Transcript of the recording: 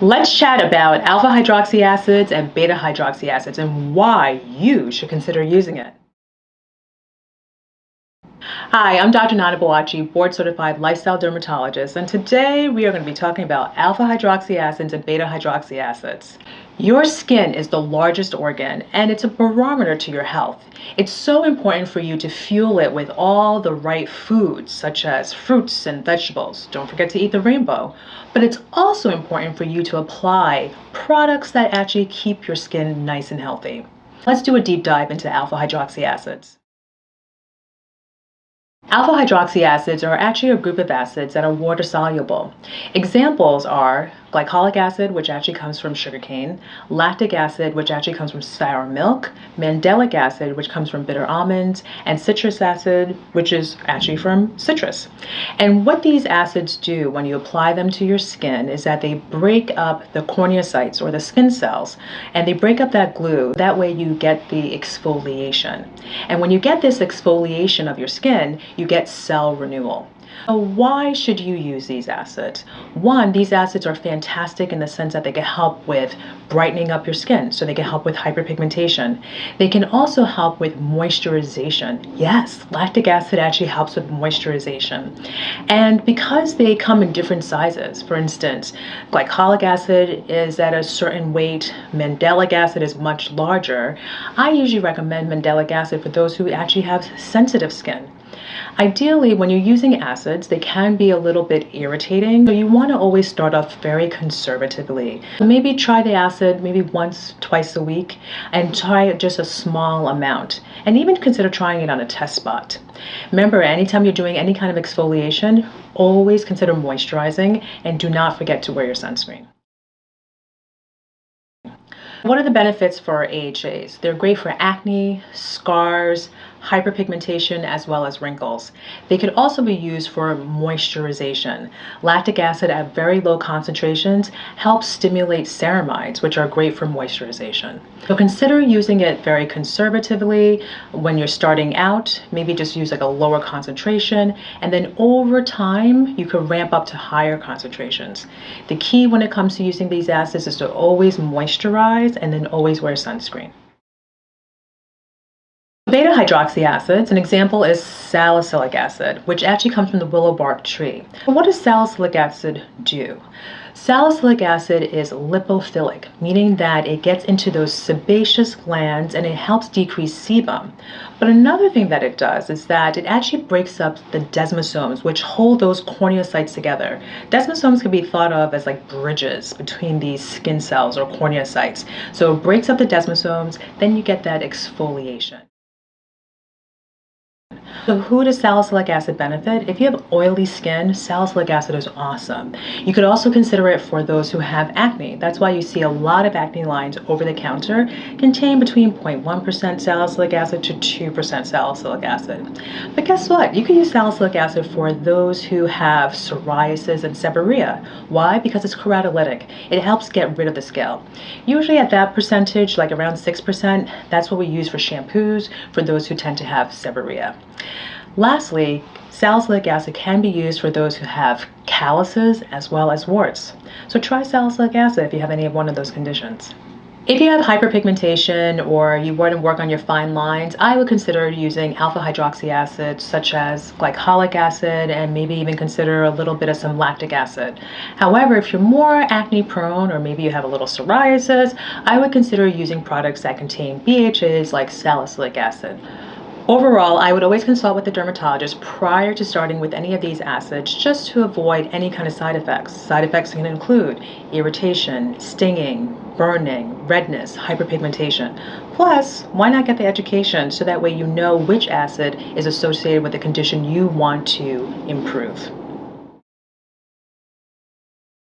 Let's chat about alpha hydroxy acids and beta hydroxy acids and why you should consider using it. Hi, I'm Dr. Nana Bawachi, board certified lifestyle dermatologist, and today we are going to be talking about alpha hydroxy acids and beta hydroxy acids. Your skin is the largest organ and it's a barometer to your health. It's so important for you to fuel it with all the right foods, such as fruits and vegetables. Don't forget to eat the rainbow. But it's also important for you to apply products that actually keep your skin nice and healthy. Let's do a deep dive into alpha hydroxy acids. Alpha hydroxy acids are actually a group of acids that are water soluble. Examples are glycolic acid, which actually comes from sugarcane, lactic acid, which actually comes from sour milk, mandelic acid, which comes from bitter almonds, and citrus acid, which is actually from citrus. And what these acids do when you apply them to your skin is that they break up the corneocytes or the skin cells, and they break up that glue. That way you get the exfoliation. And when you get this exfoliation of your skin, you get cell renewal. So why should you use these acids? One, these acids are fantastic in the sense that they can help with brightening up your skin, so they can help with hyperpigmentation. They can also help with moisturization. Yes, lactic acid actually helps with moisturization. And because they come in different sizes, for instance, glycolic acid is at a certain weight, mandelic acid is much larger. I usually recommend mandelic acid for those who actually have sensitive skin. Ideally, when you're using acids, they can be a little bit irritating, so you want to always start off very conservatively. Maybe try the acid maybe once, twice a week, and try just a small amount, and even consider trying it on a test spot. Remember, anytime you're doing any kind of exfoliation, always consider moisturizing, and do not forget to wear your sunscreen. What are the benefits for AHAs? They're great for acne, scars, hyperpigmentation, as well as wrinkles. They could also be used for moisturization. Lactic acid at very low concentrations helps stimulate ceramides, which are great for moisturization. So consider using it very conservatively when you're starting out. Maybe just use like a lower concentration, and then over time you could ramp up to higher concentrations. The key when it comes to using these acids is to always moisturize and then always wear sunscreen. Beta hydroxy acids, an example is salicylic acid, which actually comes from the willow bark tree. What does salicylic acid do? Salicylic acid is lipophilic, meaning that it gets into those sebaceous glands and it helps decrease sebum. But another thing that it does is that it actually breaks up the desmosomes, which hold those corneocytes together. Desmosomes can be thought of as like bridges between these skin cells or corneocytes. So it breaks up the desmosomes, then you get that exfoliation. So who does salicylic acid benefit? If you have oily skin, salicylic acid is awesome. You could also consider it for those who have acne. That's why you see a lot of acne lines over the counter contain between 0.1% salicylic acid to 2% salicylic acid. But guess what? You can use salicylic acid for those who have psoriasis and seborrhea. Why? Because it's keratolytic. It helps get rid of the scale. Usually at that percentage, like around 6%, that's what we use for shampoos for those who tend to have seborrhea. Lastly, salicylic acid can be used for those who have calluses as well as warts. So try salicylic acid if you have any of one of those conditions. If you have hyperpigmentation or you want to work on your fine lines, I would consider using alpha hydroxy acids such as glycolic acid and maybe even consider a little bit of some lactic acid. However, if you're more acne prone or maybe you have a little psoriasis, I would consider using products that contain BHAs like salicylic acid. Overall, I would always consult with the dermatologist prior to starting with any of these acids just to avoid any kind of side effects. Side effects can include irritation, stinging, burning, redness, hyperpigmentation. Plus, why not get the education so that way you know which acid is associated with the condition you want to improve.